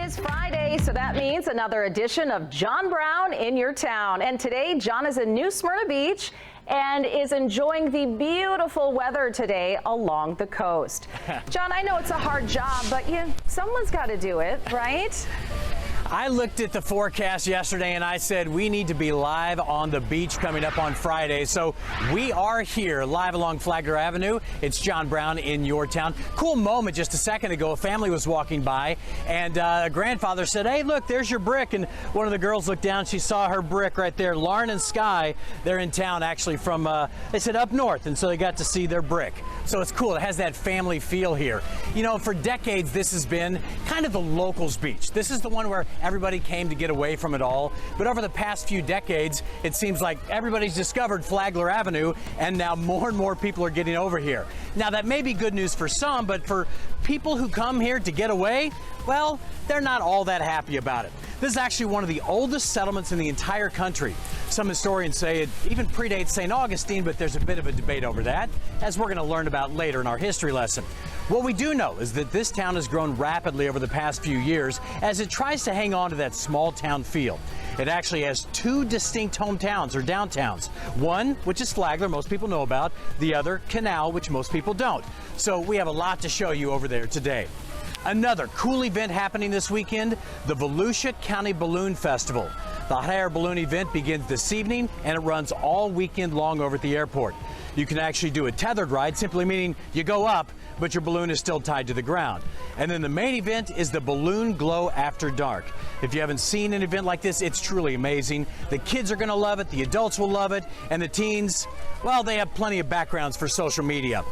is Friday, so that means another edition of John Brown in your town. And today, John is in New Smyrna Beach and is enjoying the beautiful weather today along the coast. John, I know it's a hard job, but someone's got to do it, right? I looked at the forecast yesterday and I said we need to be live on the beach coming up on Friday. So we are here live along Flagler Avenue. It's John Brown in your town. Cool moment just a second ago. A family was walking by and a grandfather said, "Hey, look, there's your brick." And one of the girls looked down. She saw her brick right there. Lauren and Sky, they're in town actually from, they said up north. And so they got to see their brick. So it's cool. It has that family feel here. You know, for decades, this has been kind of the locals beach. This is the one where everybody came to get away from it all. But over the past few decades, it seems like everybody's discovered Flagler Avenue, and now more and more people are getting over here. Now, that may be good news for some, but for people who come here to get away, well, they're not all that happy about it. This is actually one of the oldest settlements in the entire country. Some historians say it even predates St. Augustine, but there's a bit of a debate over that, as we're going to learn about later in our history lesson. What we do know is that this town has grown rapidly over the past few years as it tries to hang on to that small town feel. It actually has two distinct hometowns or downtowns. One, which is Flagler, most people know about. The other, Canal, which most people don't. So we have a lot to show you over there today. Another cool event happening this weekend, the Volusia County Balloon Festival. The hot air balloon event begins this evening and it runs all weekend long over at the airport. You can actually do a tethered ride, simply meaning you go up, but your balloon is still tied to the ground. And then the main event is the Balloon Glow After Dark. If you haven't seen an event like this, it's truly amazing. The kids are going to love it, the adults will love it, and the teens, well, they have plenty of backgrounds for social media.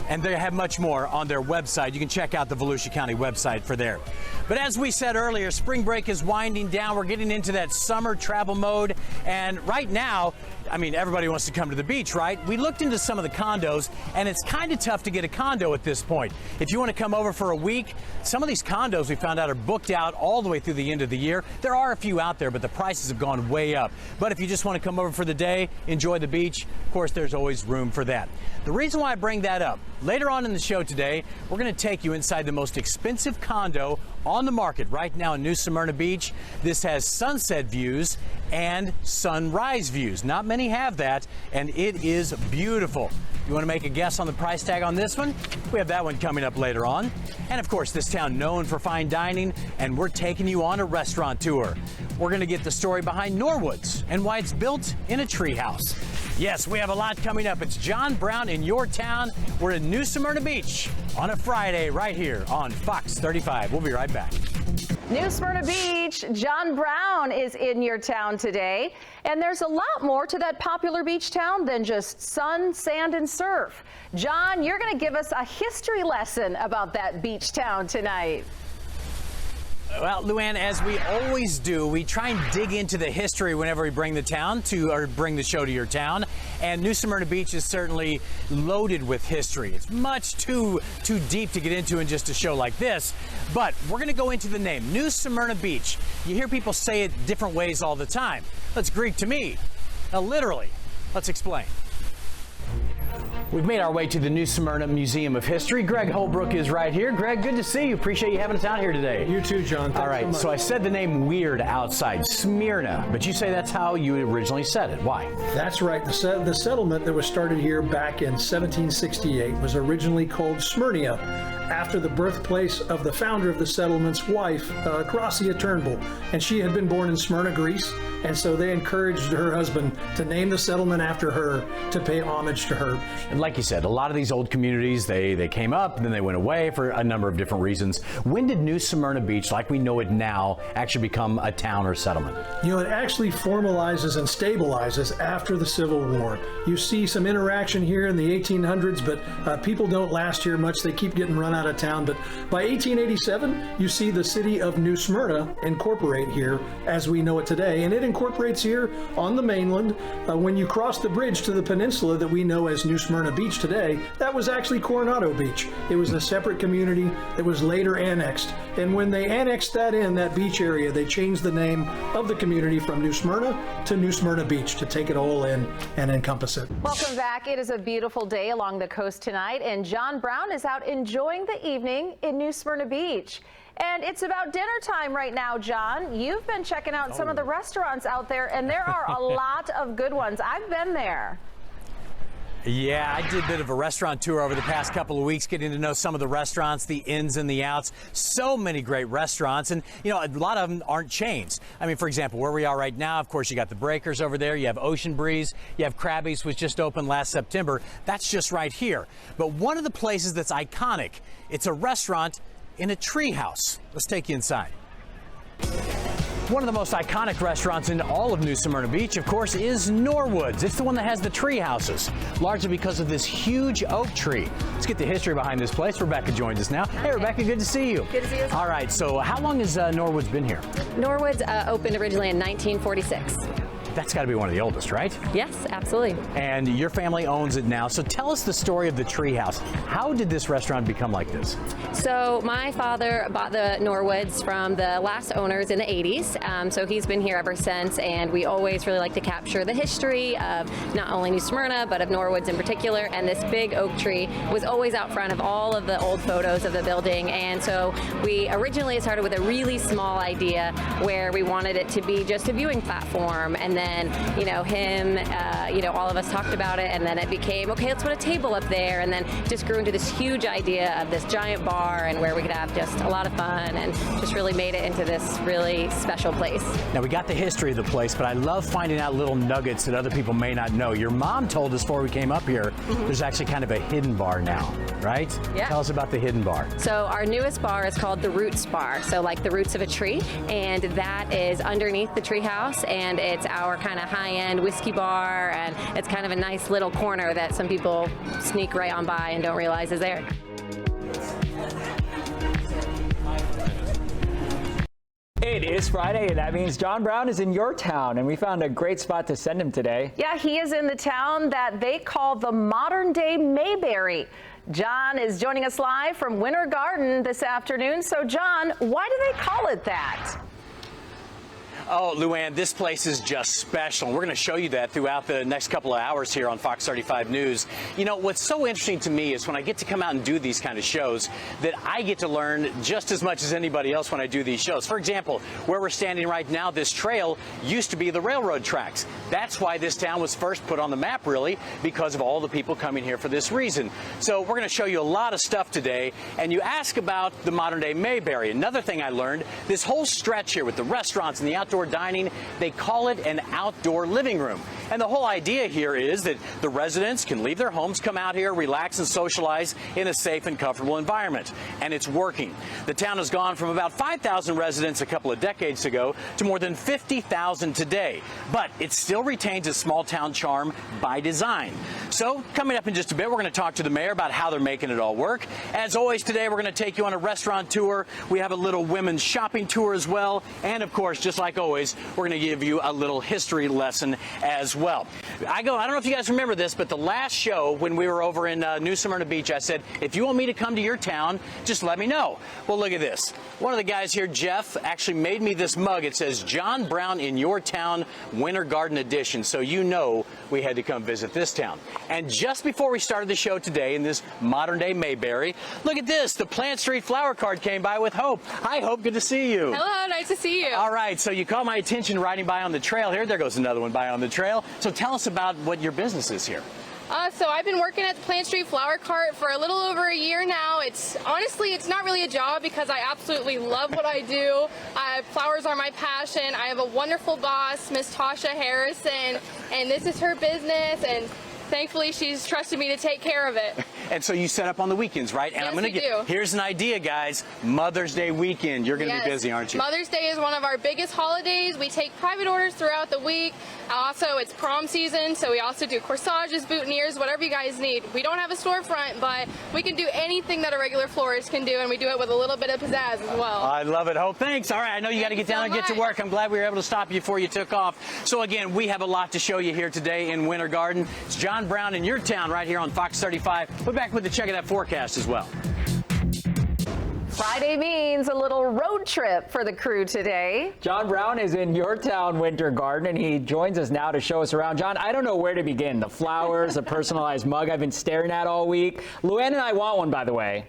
And they have much more on their website. You can check out the Volusia County website for there. But as we said earlier, spring break is winding down. We're getting into that summer travel mode. And right now, I mean, everybody wants to come to the beach, right? We looked into some of the condos, and it's kind of tough to get a condo at this point. If you want to come over for a week, some of these condos we found out are booked out all the way through the end of the year. There are a few out there, but the prices have gone way up. But if you just want to come over for the day, enjoy the beach, of course, there's always room for that. The reason why I bring that up, later on in the show today, we're going to take you inside the most expensive condo on the market right now in New Smyrna Beach. This has sunset views and sunrise views. Not many have that, and it is beautiful. You want to make a guess on the price tag on this one? We have that one coming up later on. And of course, this town known for fine dining, and we're taking you on a restaurant tour. We're going to get the story behind Norwood's and why it's built in a treehouse. Yes, we have a lot coming up. It's John Brown in your town. We're in New Smyrna Beach on a Friday right here on Fox 35. We'll be right back. New Smyrna Beach, John Brown is in your town today. And there's a lot more to that popular beach town than just sun, sand, and surf. John, you're going to give us a history lesson about that beach town tonight. Well, Luann, as we always do, we try and dig into the history whenever we bring the town to, or bring the show to your town. And New Smyrna Beach is certainly loaded with history. It's much too deep to get into in just a show like this. But we're going to go into the name, New Smyrna Beach. You hear people say it different ways all the time. That's Greek to me. Now, literally. Let's explain. We've made our way to the New Smyrna Museum of History. Greg Holbrook is right here. Greg, good to see you. Appreciate you having us out here today. You too, John. Thanks All right, so I said the name weird outside, Smyrna, but you say that's how you originally said it. Why? That's right. The settlement that was started here back in 1768 was originally called Smyrnia, after the birthplace of the founder of the settlement's wife, Gracia Turnbull, and she had been born in Smyrna, Greece, and so they encouraged her husband to name the settlement after her to pay homage to her. And like you said, a lot of these old communities, they came up and then they went away for a number of different reasons. When did New Smyrna Beach, like we know it now, actually become a town or settlement? You know, it actually formalizes and stabilizes after the Civil War. You see some interaction here in the 1800s, but people don't last here much. They keep getting run out of town. But by 1887, you see the city of New Smyrna incorporate here as we know it today. And it incorporates here on the mainland. When you cross the bridge to the peninsula that we know as New Smyrna Beach today, that was actually Coronado Beach. It was a separate community that was later annexed. And when they annexed that beach area, they changed the name of the community from New Smyrna to New Smyrna Beach to take it all in and encompass it. Welcome back. It is a beautiful day along the coast tonight, and John Brown is out enjoying enjoying the evening in New Smyrna Beach. And it's about dinner time right now, John. You've been checking out some of the restaurants out there, and there are a lot of good ones. I've been there. Yeah, I did a bit of a restaurant tour over the past couple of weeks, getting to know some of the restaurants, the ins and the outs. So many great restaurants, and you know, a lot of them aren't chains. I mean, for example, where we are right now, of course, you got the Breakers over there, you have Ocean Breeze, you have Krabby's, which just opened last September. That's just right here. But one of the places that's iconic, it's a restaurant in a tree house. Let's take you inside. One of the most iconic restaurants in all of New Smyrna Beach, of course, is Norwood's. It's the one that has the tree houses, largely because of this huge oak tree. Let's get the history behind this place. Rebecca joins us now. Hey, Rebecca, good to see you. Good to see you. All right, so how long has Norwood's been here? Norwood's opened originally in 1946. That's got to be one of the oldest, right? Yes, absolutely. And your family owns it now. So tell us the story of the treehouse. How did this restaurant become like this? So my father bought the Norwoods from the last owners in the 80s. So he's been here ever since, and we always really like to capture the history of not only New Smyrna, but of Norwoods in particular. And this big oak tree was always out front of all of the old photos of the building. And so we originally started with a really small idea where we wanted it to be just a viewing platform. And then, you know, all of us talked about it, and then it became, okay, let's put a table up there, and then just grew into this huge idea of this giant bar and where we could have just a lot of fun, and just really made it into this really special place. Now, we got the history of the place, but I love finding out little nuggets that other people may not know. Your mom told us before we came up here, there's actually kind of a hidden bar now, right? Yeah. Tell us about the hidden bar. So our newest bar is called the Roots Bar, so like the roots of a tree, and that is underneath the treehouse, and it's our kind of high-end whiskey bar, and it's kind of a nice little corner that some people sneak right on by and don't realize is there. It is Friday, and that means John Brown is in your town, and we found a great spot to send him today. Yeah, he is in the town that they call the modern-day Mayberry. John is joining us live from Winter Garden this afternoon. So, John, why do they call it that? Oh, Luann, this place is just special. We're going to show you that throughout the next couple of hours here on Fox 35 News. You know, what's so interesting to me is when I get to come out and do these kind of shows, that I get to learn just as much as anybody else when I do these shows. For example, where we're standing right now, this trail used to be the railroad tracks. That's why this town was first put on the map, really, because of all the people coming here for this reason. So we're going to show you a lot of stuff today, and you ask about the modern-day Mayberry. Another thing I learned, this whole stretch here with the restaurants and the outdoor dining, they call it an outdoor living room. And the whole idea here is that the residents can leave their homes, come out here, relax and socialize in a safe and comfortable environment. And it's working. The town has gone from about 5,000 residents a couple of decades ago to more than 50,000 today. But it still retains a small town charm by design. So coming up in just a bit, we're going to talk to the mayor about how they're making it all work. As always, today we're going to take you on a restaurant tour. We have a little women's shopping tour as well. And of course, just like always, we're going to give you a little history lesson as well. I don't know if you guys remember this, but the last show when we were over in New Smyrna Beach, I said, if you want me to come to your town, just let me know. Well, look at this. One of the guys here, Jeff, actually made me this mug. It says, John Brown in your town, Winter Garden Edition. So you know we had to come visit this town. And just before we started the show today in this modern-day Mayberry, look at this. The Plant Street flower cart came by with Hope. Hi, Hope. Good to see you. Hello. Nice to see you. All right. So you caught my attention riding by on the trail here. There goes another one by on the trail. So tell us about what your business is here. So I've been working at the Plant Street Flower Cart for a little over a year now. Honestly, it's not really a job because I absolutely love what I do. Flowers are my passion. I have a wonderful boss, Miss Tasha Harrison, and this is her business, and thankfully she's trusted me to take care of it. And so you set up on the weekends, right? And Yes, here's an idea, guys. Mother's Day weekend. You're going to be busy, aren't you? Mother's Day is one of our biggest holidays. We take private orders throughout the week. Also, it's prom season, so we also do corsages, boutonnieres, whatever you guys need. We don't have a storefront, but we can do anything that a regular florist can do, and we do it with a little bit of pizzazz as well. I love it, Hope. Thanks. All right, I know you got to get down and get to work. I'm glad we were able to stop you before you took off. So again, we have a lot to show you here today in Winter Garden. It's John Brown in your town right here on Fox 35. We're back with the check of that forecast as well. Friday means a little road trip for the crew today. John Brown is in your town, Winter Garden, and he joins us now to show us around. John, I don't know where to begin. The flowers, the personalized mug I've been staring at all week. Luann and I want one, by the way.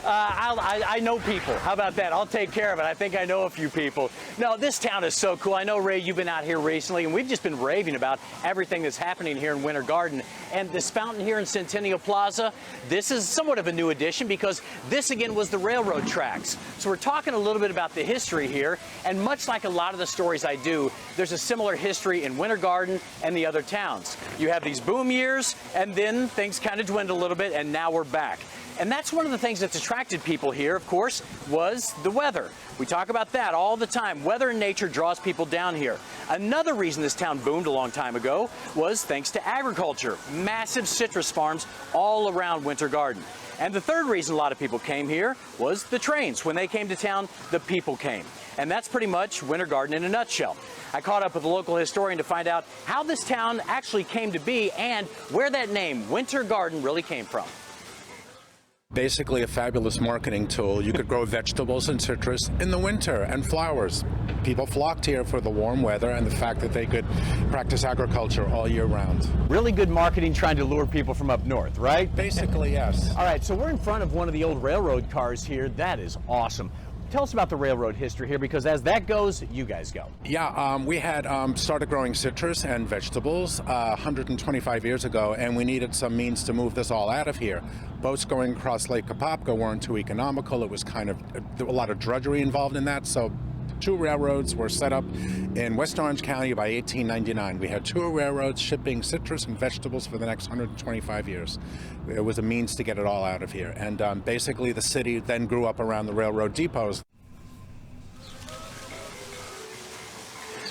I know people. How about that? I'll take care of it. I think I know a few people. No, this town is so cool. I know, Ray, you've been out here recently, and we've just been raving about everything that's happening here in Winter Garden. And this fountain here in Centennial Plaza, this is somewhat of a new addition because this, again, was the railroad tracks. So we're talking a little bit about the history here, and much like a lot of the stories I do, there's a similar history in Winter Garden and the other towns. You have these boom years, and then things kind of dwindle a little bit, and now we're back. And that's one of the things that's attracted people here, of course, was the weather. We talk about that all the time. Weather and nature draws people down here. Another reason this town boomed a long time ago was thanks to agriculture. Massive citrus farms all around Winter Garden. And the third reason a lot of people came here was the trains. When they came to town, the people came. And that's pretty much Winter Garden in a nutshell. I caught up with a local historian to find out how this town actually came to be and where that name, Winter Garden, really came from. Basically a fabulous marketing tool. You could grow vegetables and citrus in the winter and flowers. People flocked here for the warm weather and the fact that they could practice agriculture all year round. Really good marketing trying to lure people from up north, right? Basically, yes. All right, so we're in front of one of the old railroad cars here. That is awesome. Tell us about the railroad history here, because as that goes, you guys go. Yeah, we had started growing citrus and vegetables 125 years ago, and we needed some means to move this all out of here. Boats going across Lake Apopka weren't too economical. It was kind of a lot of drudgery involved in that, so 2 railroads were set up in West Orange County by 1899. We had 2 railroads shipping citrus and vegetables for the next 125 years. It was a means to get it all out of here. And basically the city then grew up around the railroad depots.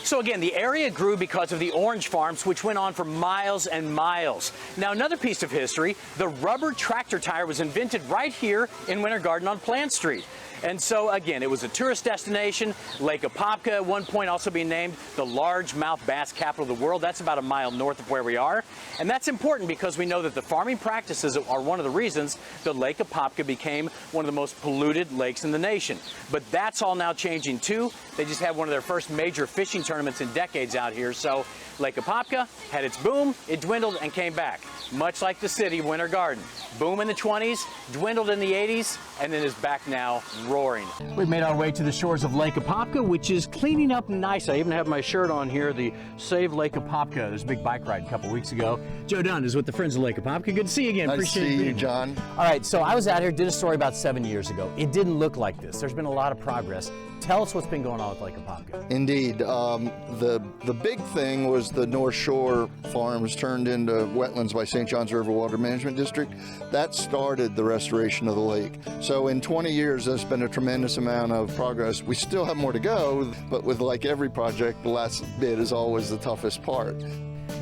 So again, the area grew because of the orange farms, which went on for miles and miles. Now, another piece of history, the rubber tractor tire was invented right here in Winter Garden on Plant Street. And so, again, it was a tourist destination. Lake Apopka at one point also being named the largemouth bass capital of the world. That's about a mile north of where we are. And that's important because we know that the farming practices are one of the reasons that Lake Apopka became one of the most polluted lakes in the nation. But that's all now changing too. They just had one of their first major fishing tournaments in decades out here. So Lake Apopka had its boom, it dwindled and came back. Much like the city, Winter Garden. Boom in the 20s, dwindled in the 80s, and then is back now roaring. We've made our way to the shores of Lake Apopka, which is cleaning up nice. I even have my shirt on here, the Save Lake Apopka. There's a big bike ride a couple weeks ago. Joe Dunn is with the Friends of Lake Apopka. Good to see you again. Nice to see you, John. All right, so I was out here, did a story about 7 years ago. It didn't look like this. There's been a lot of progress. Tell us what's been going on with Lake Apopka. Indeed. The big thing was the North Shore farms turned into wetlands by St. Johns River Water Management District. That started the restoration of the lake. So in 20 years, there's been a tremendous amount of progress. We still have more to go, but with like every project, the last bit is always the toughest part.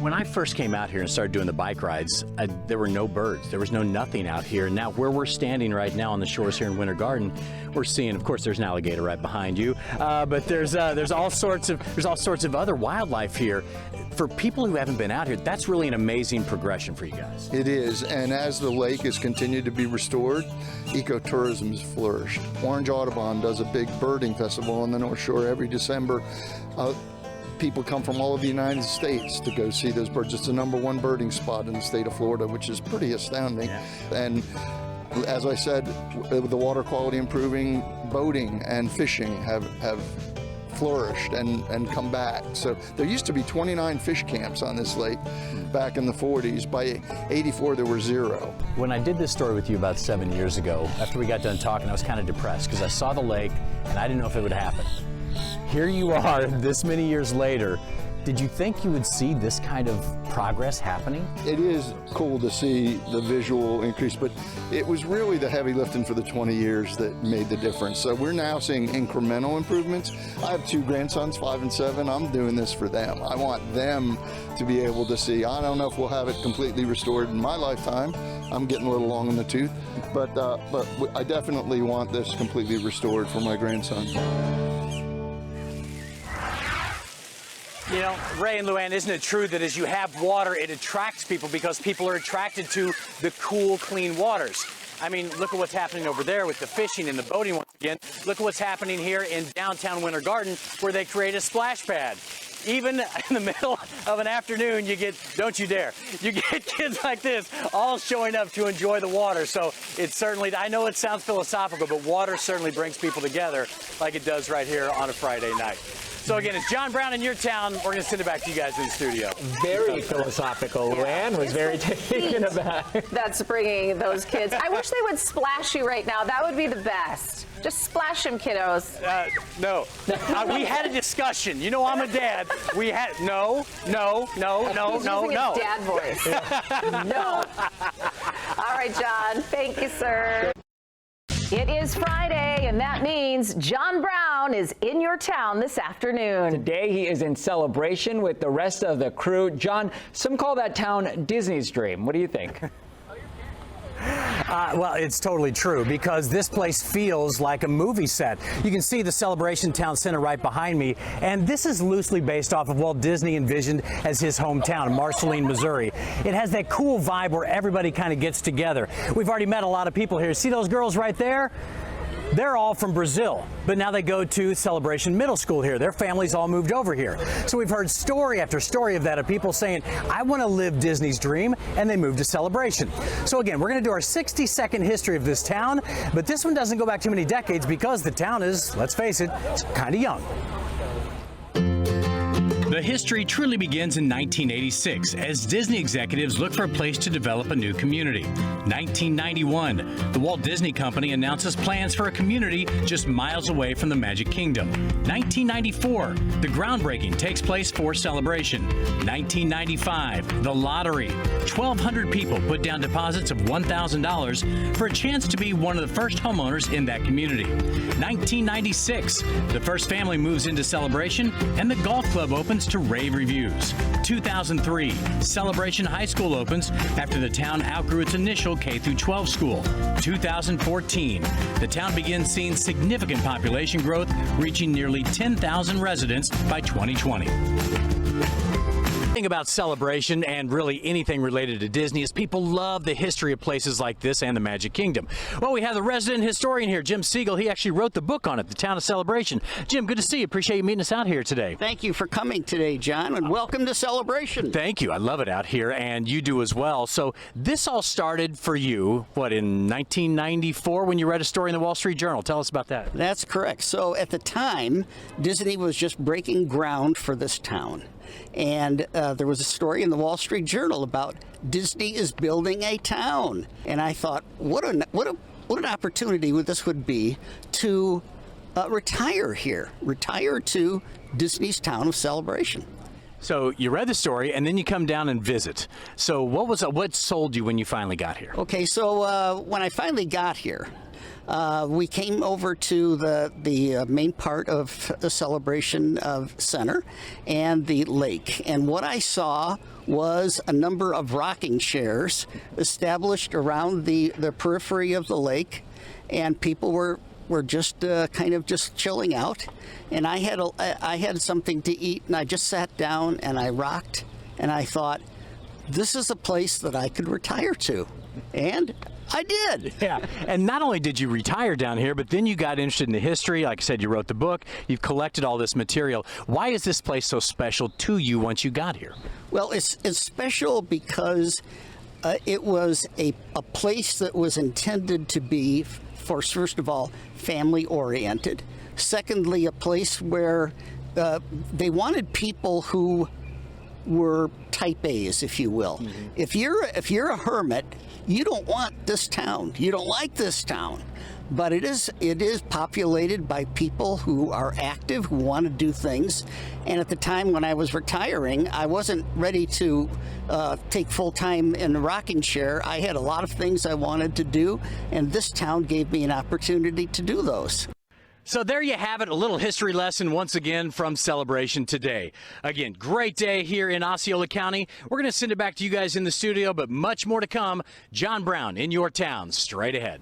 When I first came out here and started doing the bike rides, there were no birds. There was no nothing out here. Now, where we're standing right now on the shores here in Winter Garden, we're seeing, of course, there's an alligator right behind you, but there's all sorts of other wildlife here. For people who haven't been out here, that's really an amazing progression for you guys. It is, and as the lake has continued to be restored, ecotourism has flourished. Orange Audubon does a big birding festival on the North Shore every December. People come from all over the United States to go see those birds. It's the #1 birding spot in the state of Florida, which is pretty astounding. Yeah. And as I said, with the water quality improving, boating and fishing have flourished and come back. So there used to be 29 fish camps on this lake back in the 40s. By 84, there were 0. When I did this story with you about 7 years ago, after we got done talking, I was kind of depressed because I saw the lake and I didn't know if it would happen. Here you are this many years later. Did you think you would see this kind of progress happening? It is cool to see the visual increase, but it was really the heavy lifting for the 20 years that made the difference. So we're now seeing incremental improvements. I have 2 grandsons, 5 and 7. I'm doing this for them. I want them to be able to see. I don't know if we'll have it completely restored in my lifetime. I'm getting a little long in the tooth, but I definitely want this completely restored for my grandson. You know, Ray and Luann, isn't it true that as you have water, it attracts people because people are attracted to the cool, clean waters? I mean, look at what's happening over there with the fishing and the boating once again. Look at what's happening here in downtown Winter Garden where they create a splash pad. even in the middle of an afternoon, you get, don't you dare, you get kids like this all showing up to enjoy the water. So it's certainly, I know it sounds philosophical, but water certainly brings people together like it does right here on a Friday night. So again, it's John Brown in your town. We're going to send it back to you guys in the studio. Very philosophical. Luann was very taken aback. That's bringing those kids. I wish they would splash you right now. That would be the best. Just splash them, kiddos. No. We had a discussion. You know I'm a dad. We had, no. He's using his dad voice. No. All right, John. Thank you, sir. It is Friday, and that means John Brown is in your town this afternoon. Today he is in celebration with the rest of the crew. John, some call that town Disney's dream. What do you think? Well, it's totally true because this place feels like a movie set. You can see the Celebration Town Center right behind me, and this is loosely based off of Walt Disney envisioned as his hometown, Marceline, Missouri. It has that cool vibe where everybody kind of gets together. We've already met a lot of people here. See those girls right there? They're all from Brazil, but now they go to Celebration Middle School here. Their families all moved over here. So we've heard story after story of that, of people saying, I want to live Disney's dream, and they moved to Celebration. So again, we're going to do our 60-second history of this town, but this one doesn't go back too many decades because the town is, let's face it, it's kind of young. The history truly begins in 1986 as Disney executives look for a place to develop a new community. 1991, the Walt Disney Company announces plans for a community just miles away from the Magic Kingdom. 1994, the groundbreaking takes place for Celebration. 1995, the lottery. 1,200 people put down deposits of $1,000 for a chance to be one of the first homeowners in that community. 1996, the first family moves into Celebration and the golf club opens to rave reviews. 2003, Celebration High School opens after the town outgrew its initial K-12 school. 2014, the town begins seeing significant population growth, reaching nearly 10,000 residents by 2020. About Celebration and really anything related to Disney is people love the history of places like this and the Magic Kingdom. Well, we have the resident historian here, Jim Siegel. He actually wrote the book on it, The Town of Celebration. Jim, good to see you. Appreciate you meeting us out here today. Thank you for coming today, John, and welcome to Celebration. Thank you. I love it out here, and you do as well. So this all started for you, what, in 1994 when you read a story in the Wall Street Journal. Tell us about that. That's correct. So at the time, Disney was just breaking ground for this town. And there was a story in the Wall Street Journal about Disney is building a town. And I thought, what an opportunity this would be to retire here, retire to Disney's town of Celebration. So you read the story, and then you come down and visit. So what sold you when you finally got here? Okay, so when I finally got here, we came over to the main part of the Celebration Center and the lake. And what I saw was a number of rocking chairs established around the periphery of the lake, and people were just kind of just chilling out. And I had something to eat, and I just sat down and I rocked, and I thought, this is a place that I could retire to. And I did. Yeah, and not only did you retire down here, but then you got interested in the history. Like I said, you wrote the book. You've collected all this material. Why is this place so special to you once you got here? Well, it's special because it was a place that was intended to be, first of all, family-oriented. Secondly, a place where they wanted people who were type A's, if you will. Mm-hmm. If you're a hermit, you don't want this town. You don't like this town. But it is populated by people who are active, who want to do things. And at the time when I was retiring, I wasn't ready to take full time in a rocking chair. I had a lot of things I wanted to do, and this town gave me an opportunity to do those. So there you have it, a little history lesson once again from Celebration today. Again, great day here in Osceola County. We're going to send it back to you guys in the studio, but much more to come. John Brown in your town, straight ahead.